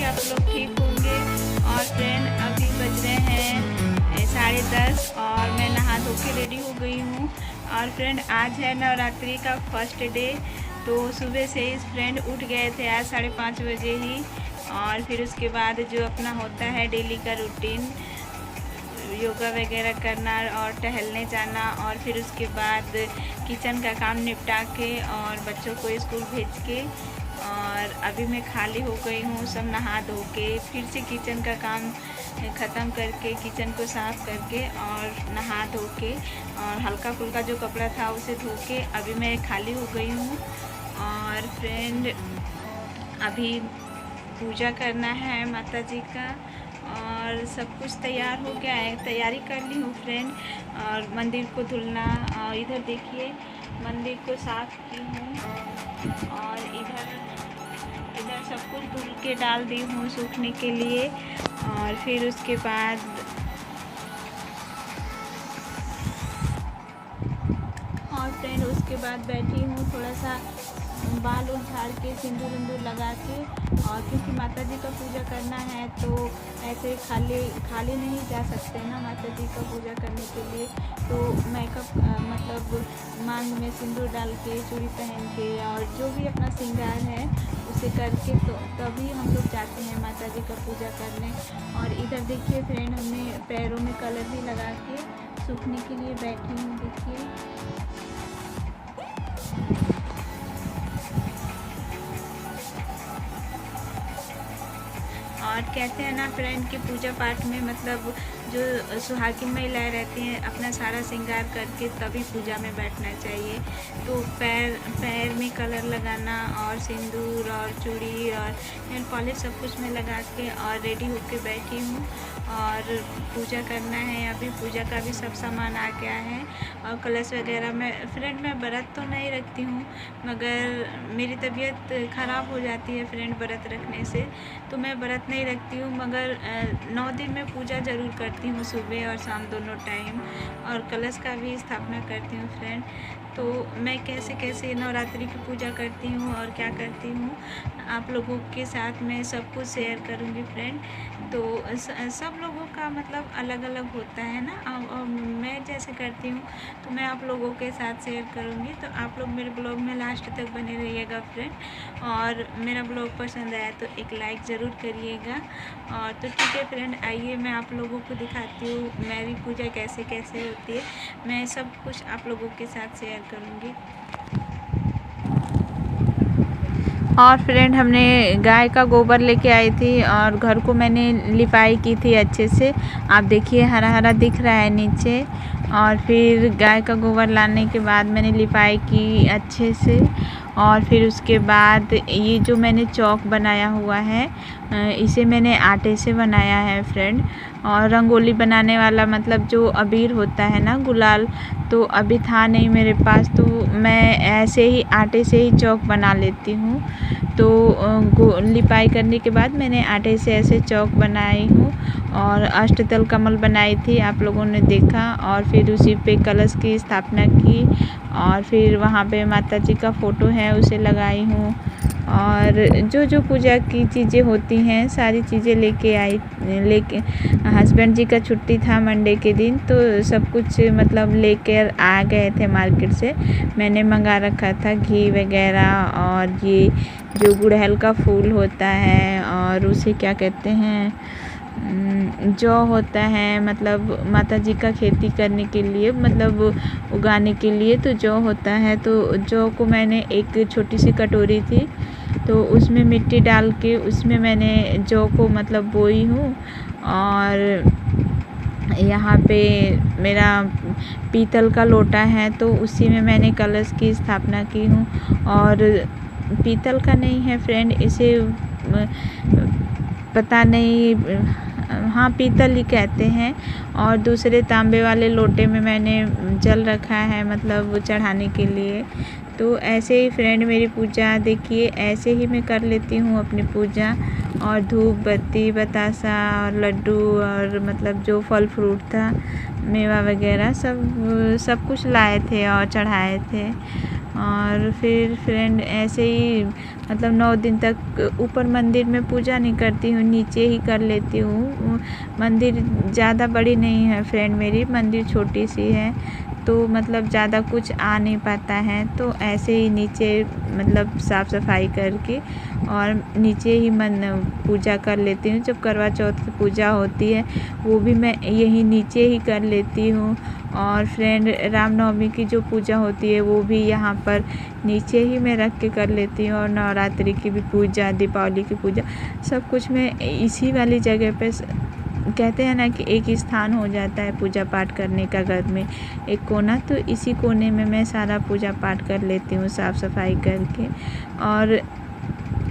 कि आप लोग ठीक होंगे। और फ्रेंड अभी बज रहे हैं 10:30 और मैं नहा धो के रेडी हो गई हूँ। और फ्रेंड आज है नवरात्रि का फर्स्ट डे, तो सुबह से ही फ्रेंड उठ गए थे आज 5:30 बजे ही। और फिर उसके बाद जो अपना होता है डेली का रूटीन, योगा वगैरह करना और टहलने जाना, और फिर उसके बाद किचन का काम निपटा के और बच्चों को स्कूल भेज के, और अभी मैं खाली हो गई हूँ। सब नहा धो के फिर से किचन का काम ख़त्म करके, किचन को साफ़ करके और नहा धो के और हल्का फुल्का जो कपड़ा था उसे धो के अभी मैं खाली हो गई हूँ। और फ्रेंड अभी पूजा करना है माता जी का, और सब कुछ तैयार हो गया है, तैयारी कर ली हूँ फ्रेंड। और मंदिर को धुलना, और इधर देखिए मंदिर को साफ़ की हूँ, और इधर सब कुछ धुल के डाल दी हूँ सूखने के लिए। और फिर उसके बाद फ्रेंड उसके बाद बैठी हूँ, थोड़ा सा बाल झाड़ के सिंदूर विंदूर लगा के। और क्योंकि माता जी का पूजा करना है तो ऐसे खाली नहीं जा सकते ना माता जी का पूजा करने के लिए। तो मेकअप मतलब मांग में सिंदूर डाल के, चूड़ी पहन के, और जो भी अपना श्रृंगार है उसे करके तो तभी हम लोग जाते हैं माता जी का पूजा करने। और इधर देखिए फ्रेंड हमने पैरों में कलर भी लगा के सूखने के लिए बैठी हूँ, देखिए। और कहते हैं ना फ्रेंड कि पूजा पाठ में मतलब जो सुहागिन महिलाएं रहती हैं अपना सारा श्रृंगार करके तभी पूजा में बैठना चाहिए। तो पैर में कलर लगाना और सिंदूर और चूड़ी और नेल पॉलिश सब कुछ में लगा के और रेडी होके बैठी हूँ और पूजा करना है। अभी पूजा का भी सब सामान आ गया है और कलश वगैरह में फ्रेंड मैं व्रत तो नहीं रखती हूँ, मगर मेरी तबीयत ख़राब हो जाती है फ्रेंड व्रत रखने से, तो मैं व्रत नहीं रखती हूँ। मगर 9 दिन में पूजा ज़रूर करती हूँ, सुबह और शाम दोनों टाइम, और कलश का भी स्थापना करती हूँ फ्रेंड। तो मैं कैसे कैसे नवरात्रि की पूजा करती हूँ और क्या करती हूँ आप लोगों के साथ मैं सब कुछ शेयर करूँगी फ्रेंड। तो सब लोगों का मतलब अलग अलग होता है ना, और मैं जैसे करती हूँ तो मैं आप लोगों के साथ शेयर करूँगी। तो आप लोग मेरे ब्लॉग में लास्ट तक बने रहिएगा फ्रेंड। और मेरा ब्लॉग पसंद आया तो एक लाइक ज़रूर करिएगा। और तो ठीक है फ्रेंड, आइए मैं आप लोगों को दिखाती हूँ मेरी पूजा कैसे कैसे होती है। मैं सब कुछ आप लोगों के साथ शेयर करूँगी। और फ्रेंड हमने गाय का गोबर लेके आई थी और घर को मैंने लिपाई की थी अच्छे से, आप देखिए हरा हरा दिख रहा है नीचे। और फिर गाय का गोबर लाने के बाद मैंने लिपाई की अच्छे से। और फिर उसके बाद ये जो मैंने चौक बनाया हुआ है इसे मैंने आटे से बनाया है फ्रेंड। और रंगोली बनाने वाला मतलब जो अबीर होता है ना, गुलाल, तो अभी था नहीं मेरे पास, तो मैं ऐसे ही आटे से ही चौक बना लेती हूँ। तो लिपाई करने के बाद मैंने आटे से ऐसे चौक बनाई हूँ। और अष्टदल कमल बनाई थी, आप लोगों ने देखा। और फिर उसी पे कलश की स्थापना की, और फिर वहाँ पे माता जी का फ़ोटो है उसे लगाई हूँ। और जो जो पूजा की चीज़ें होती हैं सारी चीज़ें लेके हस्बैंड जी का छुट्टी था मंडे के दिन, तो सब कुछ मतलब लेकर आ गए थे मार्केट से। मैंने मंगा रखा था घी वगैरह, और ये जो गुड़हल का फूल होता है और उसे क्या कहते हैं, जौ होता है, मतलब माता जी का खेती करने के लिए, मतलब उगाने के लिए तो जौ होता है। तो जौ को मैंने एक छोटी सी कटोरी थी तो उसमें मिट्टी डाल के उसमें मैंने जौ को मतलब बोई हूँ। और यहाँ पे मेरा पीतल का लोटा है तो उसी में मैंने कलश की स्थापना की हूँ। और पीतल का नहीं है फ्रेंड, इसे पता नहीं, हाँ पीतल ही कहते हैं। और दूसरे तांबे वाले लोटे में मैंने जल रखा है मतलब चढ़ाने के लिए। तो ऐसे ही फ्रेंड मेरी पूजा देखिए, ऐसे ही मैं कर लेती हूँ अपनी पूजा। और धूप बत्ती बतासा और लड्डू और मतलब जो फल फ्रूट था, मेवा वगैरह सब कुछ लाए थे और चढ़ाए थे। और फिर फ्रेंड ऐसे ही मतलब 9 दिन तक ऊपर मंदिर में पूजा नहीं करती हूँ, नीचे ही कर लेती हूँ। मंदिर ज़्यादा बड़ी नहीं है फ्रेंड, मेरी मंदिर छोटी सी है, तो मतलब ज़्यादा कुछ आ नहीं पाता है, तो ऐसे ही नीचे मतलब साफ़ सफाई करके और नीचे ही पूजा कर लेती हूँ। जब करवा चौथ की पूजा होती है वो भी मैं यही नीचे ही कर लेती हूँ। और फ्रेंड रामनवमी की जो पूजा होती है वो भी यहाँ पर नीचे ही मैं रख के कर लेती हूँ। और नवरात्रि की भी पूजा, दीपावली की पूजा, सब कुछ मैं इसी वाली जगह पे कहते हैं ना कि एक ही स्थान हो जाता है पूजा पाठ करने का घर में, एक कोना, तो इसी कोने में मैं सारा पूजा पाठ कर लेती हूँ साफ़ सफाई करके। और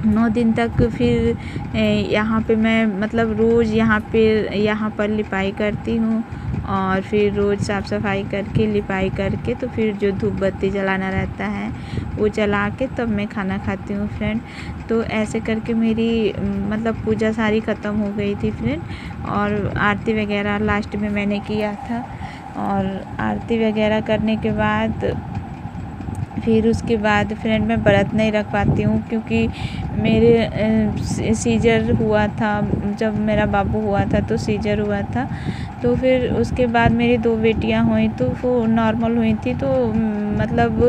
9 दिन तक फिर यहाँ पे मैं मतलब रोज़ यहाँ पर लिपाई करती हूँ और फिर रोज़ साफ़ सफाई करके लिपाई करके तो फिर जो धूप बत्ती जलाना रहता है वो जला के तब मैं खाना खाती हूँ फ्रेंड। तो ऐसे करके मेरी मतलब पूजा सारी ख़त्म हो गई थी फ्रेंड। और आरती वगैरह लास्ट में मैंने किया था, और आरती वगैरह करने के बाद फिर उसके बाद फ्रेंड मैं व्रत नहीं रख पाती हूँ, क्योंकि मेरे सीजर हुआ था, जब मेरा बाबू हुआ था तो सीजर हुआ था। तो फिर उसके बाद मेरी 2 बेटियां हुई तो वो नॉर्मल हुई थी, तो मतलब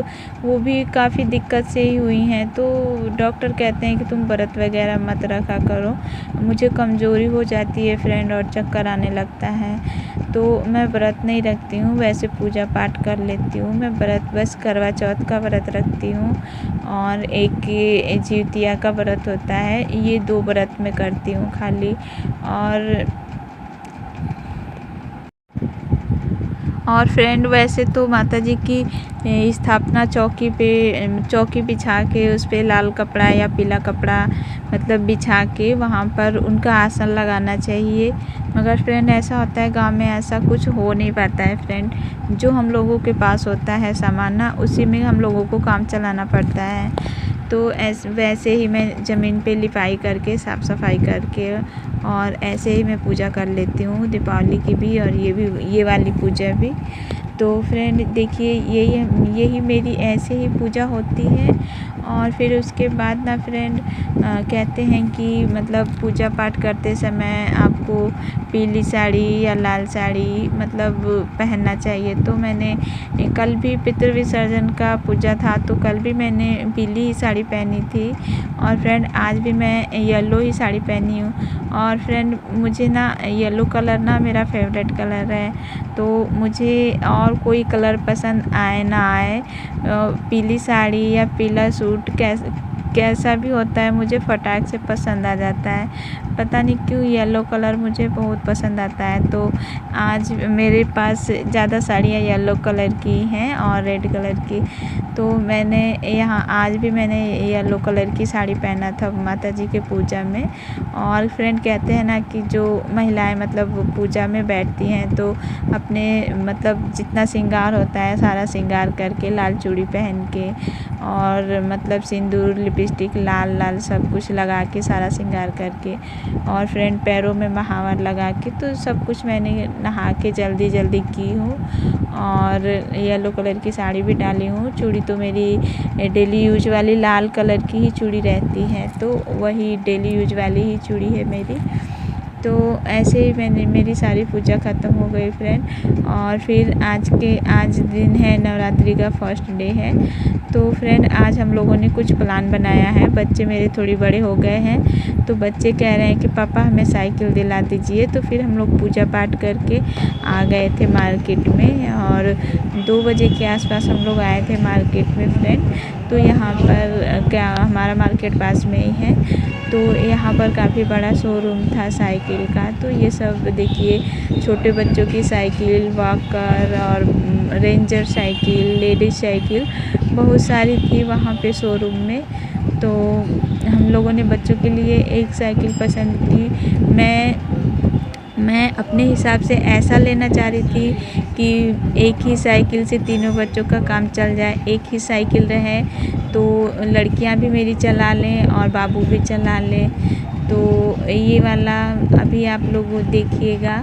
वो भी काफ़ी दिक्कत से ही हुई हैं। तो डॉक्टर कहते हैं कि तुम व्रत वगैरह मत रखा करो, मुझे कमज़ोरी हो जाती है फ्रेंड और चक्कर आने लगता है, तो मैं व्रत नहीं रखती हूँ। वैसे पूजा पाठ कर लेती हूँ मैं, व्रत बस करवा चौथ का व्रत रखती हूँ और एक जिउतिया का व्रत होता है, ये 2 व्रत मैं करती हूँ खाली। और फ्रेंड वैसे तो माता जी की स्थापना चौकी बिछा के उस पर लाल कपड़ा या पीला कपड़ा मतलब बिछा के वहाँ पर उनका आसन लगाना चाहिए। मगर फ्रेंड ऐसा होता है गांव में ऐसा कुछ हो नहीं पाता है फ्रेंड, जो हम लोगों के पास होता है सामान ना, उसी में हम लोगों को काम चलाना पड़ता है। तो वैसे ही मैं ज़मीन पे लिपाई करके साफ़ सफाई करके और ऐसे ही मैं पूजा कर लेती हूँ, दीपावली की भी और ये वाली पूजा भी। तो फ्रेंड देखिए यही मेरी ऐसे ही पूजा होती है। और फिर उसके बाद ना फ्रेंड कहते हैं कि मतलब पूजा पाठ करते समय आपको पीली साड़ी या लाल साड़ी मतलब पहनना चाहिए। तो मैंने कल भी पितृ विसर्जन का पूजा था, तो कल भी मैंने पीली ही साड़ी पहनी थी और फ्रेंड आज भी मैं येलो ही साड़ी पहनी हूँ। और फ्रेंड मुझे ना येलो कलर ना मेरा फेवरेट कलर है, तो मुझे और कोई कलर पसंद आए ना आए, पीली साड़ी या पीला सूट कैसा भी होता है मुझे फटाक से पसंद आ जाता है। पता नहीं क्यों येलो कलर मुझे बहुत पसंद आता है। तो आज मेरे पास ज़्यादा साड़ियाँ येलो कलर की हैं और रेड कलर की, तो मैंने आज भी मैंने येलो कलर की साड़ी पहना था माता जी के पूजा में। और फ्रेंड कहते हैं ना कि जो महिलाएं मतलब पूजा में बैठती हैं तो अपने मतलब जितना श्रृंगार होता है सारा श्रृंगार करके, लाल चूड़ी पहन के और मतलब सिंदूर लिपस्टिक लाल सब कुछ लगा के सारा श्रृंगार करके और फ्रेंड पैरों में महावर लगा के, तो सब कुछ मैंने नहा के जल्दी की हूँ। और येलो कलर की साड़ी भी डाली हूँ। चूड़ी तो मेरी डेली यूज वाली लाल कलर की ही चूड़ी रहती है, तो वही डेली यूज वाली ही चूड़ी है मेरी। तो ऐसे ही मेरी सारी पूजा ख़त्म हो गई फ्रेंड। और फिर आज दिन है नवरात्रि का फर्स्ट डे है। तो फ्रेंड आज हम लोगों ने कुछ प्लान बनाया है, बच्चे मेरे थोड़ी बड़े हो गए हैं, तो बच्चे कह रहे हैं कि पापा हमें साइकिल दिला दीजिए। तो फिर हम लोग पूजा पाठ करके आ गए थे मार्केट में और 2 बजे के आसपास हम लोग आए थे मार्केट में फ्रेंड। तो यहाँ पर क्या हमारा मार्केट पास में ही है, तो यहाँ पर काफ़ी बड़ा शोरूम था साइकिल का। तो ये सब देखिए छोटे बच्चों की साइकिल, वॉकर और रेंजर साइकिल, लेडीज साइकिल बहुत सारी थी वहाँ पे शोरूम में। तो हम लोगों ने बच्चों के लिए एक साइकिल पसंद की। मैं अपने हिसाब से ऐसा लेना चाह रही थी कि एक ही साइकिल से तीनों बच्चों का काम चल जाए, एक ही साइकिल रहे तो लड़कियां भी मेरी चला लें और बाबू भी चला लें। तो ये वाला अभी आप लोग देखिएगा।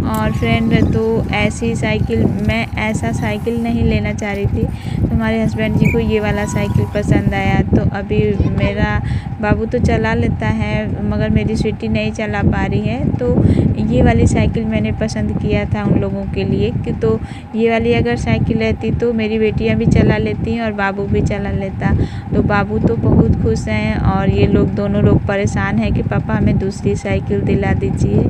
और फ्रेंड तो ऐसी साइकिल मैं ऐसा साइकिल नहीं लेना चाह रही थी, तो हमारे हस्बैंड जी को ये वाला साइकिल पसंद आया। तो अभी मेरा बाबू तो चला लेता है मगर मेरी स्वीटी नहीं चला पा रही है, तो ये वाली साइकिल मैंने पसंद किया था उन लोगों के लिए कि तो ये वाली अगर साइकिल रहती तो मेरी बेटियां भी चला लेती और बाबू भी चला लेता। तो बाबू तो बहुत खुश हैं और ये लोग दोनों लोग परेशान हैं कि पापा हमें दूसरी साइकिल दिला दीजिए।